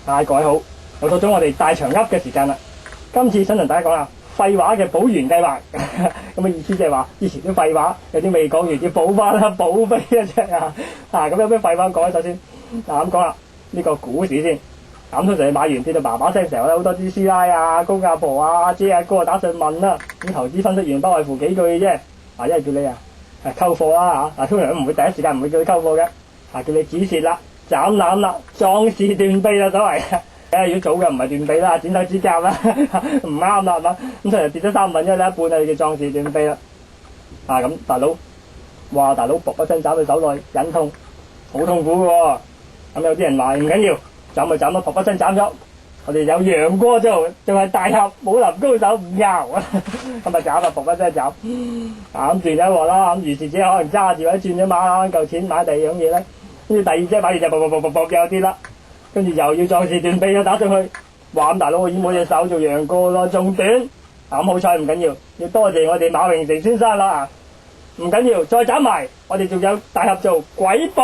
各位好，又到咗我哋大長噏嘅時間啦。今次想同大家講下廢話嘅補完計劃。咁嘅意思即係話之前啲廢話有啲未講完，要補翻啦，補飛一隻啊！咁有咩廢話講？首先咁講啦，呢個股市先。咁通常你買完跌到叭叭聲，成日有好多啲師奶啊、公阿婆啊、阿姐阿哥打上問啦。咁投資分析員不外乎幾句嘅啫。一係叫你溝貨啦嚇。通常都唔會第一時間唔會叫你溝貨嘅。叫你止蝕啦、斬纜啦、壯士斷臂啦，所謂。如果早嘅唔係斷臂啦，剪手指甲啦，唔啱啦，係嘛？咁所以跌咗三分一啦，一半就叫壯士斷臂啦。咁大佬，哇！大佬卜一聲斬到手內，忍痛，好痛苦嘅喎。咁有啲人話唔緊要，斬咪斬咯，卜一聲斬咗。我哋有楊過做，仲係大俠武林高手吳繇，咁咪斬啊，卜一聲斬。咁轉咗鑊啦，咁如是者可能揸住或者轉咗馬嚿錢買第二樣嘢咧，跟住第二隻買完就卜又跌啦。跟住又要壯士斷臂，又打上去。哇！咁大佬我已經冇隻手做楊過咯，仲短。咁好彩唔緊要，要多謝我哋馬榮成先生啦。唔緊要，再斬埋，我哋仲有大俠做鬼步，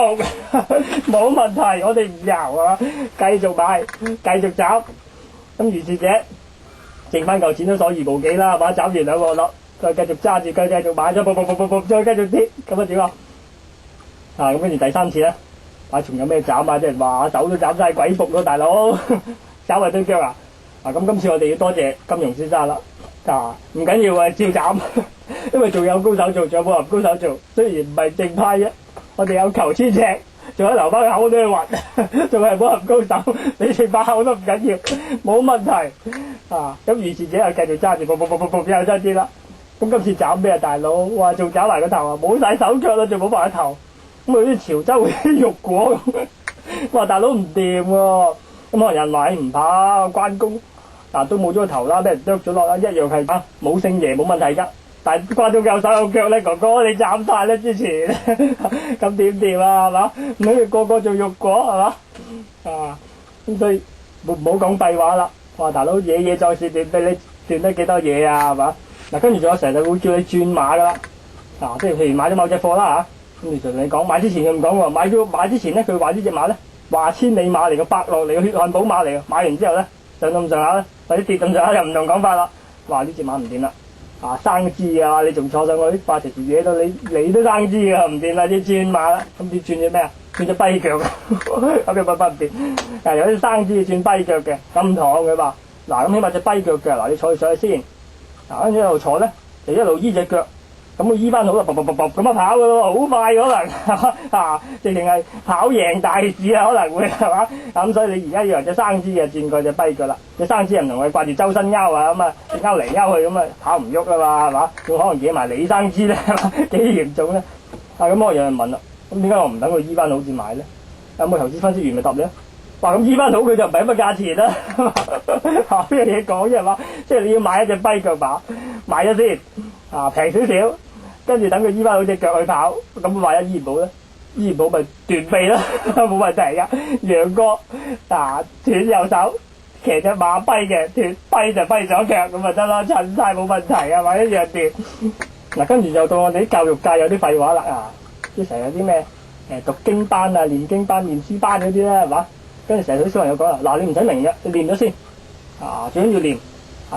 冇問題。我哋唔由啊，繼續買，繼續斬。咁如是者，剩翻嚿錢都所餘無幾啦，係嘛？斬完兩個咯，再繼續揸住，繼續買咗，再繼續跌，咁點啊？咁跟住第三次咧。仲有咩斬啊？即係話手都斬晒鬼仆咯，大佬斬埋對腳啊！咁今次我哋要多謝金庸先生啦。唔緊要啊，照斬，因為仲有高手做，仲有武林高手做。雖然唔係正派啫，我哋有求千尺，仲有留翻口都去核，仲係武林高手，你食把口都唔緊要，冇問題。咁如是者又繼續揸住，又真啲啦。咁今次斬咩啊，大佬？哇，仲斬埋個頭啊！冇晒手腳啦，仲冇埋個頭。咁佢啲潮州啲肉果咁，哇！大佬唔掂喎，咁可能人話唔怕關公，都冇咗個頭啦，俾人剁咗落啦，一樣係冇姓爺冇問題㗎。但係關公有手有腳咧，哥哥你斬晒咧之前，咁點掂啊？係嘛？唔好個個做肉果係嘛？咁所以唔好講廢話啦。哇！大佬嘢壯士斷臂，你斷得幾多嘢啊？係嘛？跟住仲有成日會叫你轉馬㗎啦。即係譬如買咗某隻貨啦咁其實你講買之前佢唔講喎，買之前咧，佢話呢隻馬咧話千里馬嚟嘅，伯樂嚟嘅，血汗寶馬嚟嘅。買完之後咧上咁上下咧，或者跌咁上下又唔同講法啦。話呢隻馬唔掂啦，生枝啊！你仲坐上去化成條嘢到你都生枝啊，唔掂啦，要轉馬啦。咁要轉隻咩啊？轉隻跛腳咁嘅唔掂。有啲生枝要轉跛腳嘅，咁唔同佢話咁起碼隻跛腳嘅你坐上去先，跟住一路坐咧就一路醫隻腳。咁佢醫翻好啦，咁跑嘅咯，好快可能直情係跑贏大市啊，可能會係嘛？咁所以你而家以為隻生枝轉過隻跛腳啦，隻生枝唔同佢掛住周身勾啊，咁勾嚟勾去咁跑唔喐啊嘛，係嘛？仲可能惹埋你生枝咧，幾嚴重咧？咁我有人問啦，咁點解我唔等佢醫翻好先買咧？有冇投資分析員咪答你咧？咁醫翻好佢就唔係咁嘅價錢啦，邊有嘢講啫係嘛？即係你要買一隻跛腳馬，買咗先平少少。跟住等佢醫翻好隻腳去跑，咁萬一醫唔好咧，醫唔好咪斷臂啦，冇問題噶。楊過斷右手，騎隻馬跛嘅，斷跛就跛咗腳，咁咪得咯，襯晒冇問題啊，或者一樣斷。跟住就到我哋啲教育界有啲廢話啦即係成日有啲咩讀經班念經班、念書班嗰啲咧係嘛？跟住成日啲小朋友講啦，你唔使明嘅，你練咗先最緊要練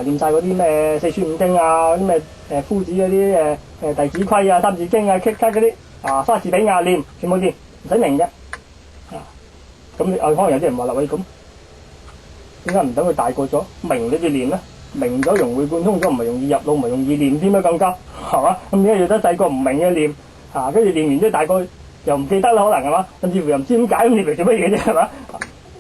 練晒嗰啲咩四書五經啲咩夫子嗰啲弟子規三字經棘嗰啲莎士比亞念全部念，唔使明嘅咁可能有啲人話啦，喂，咁點解唔等佢大個咗明你哋練咧？明咗融會貫通咗，唔係容易入腦，唔係容易念添咩？更加係嘛？咁點解要得細個唔明嘅念跟住練完之後大個又唔記得啦？可能係嘛？甚至乎又唔知點解咁念嚟做乜嘢啫？係嘛？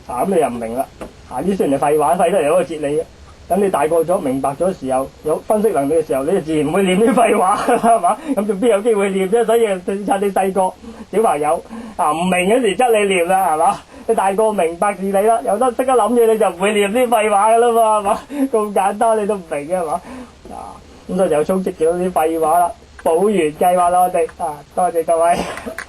咁你又唔明啦呢雖然係廢話，廢得有個哲理嘅。等你大個咗明白咗嘅時候，有分析能力嘅時候，你就自然唔會念啲廢話係嘛？咁仲邊有機會念啫？所以趁你細個小朋友唔明嗰時則你念啦係嘛？你大個明白事理啦，有得識得諗嘢你就唔會念啲廢話㗎啦嘛係嘛？咁簡單你都唔明嘅係嘛？咁所以就充斥咗啲廢話啦，補完計劃啦我哋多謝各位。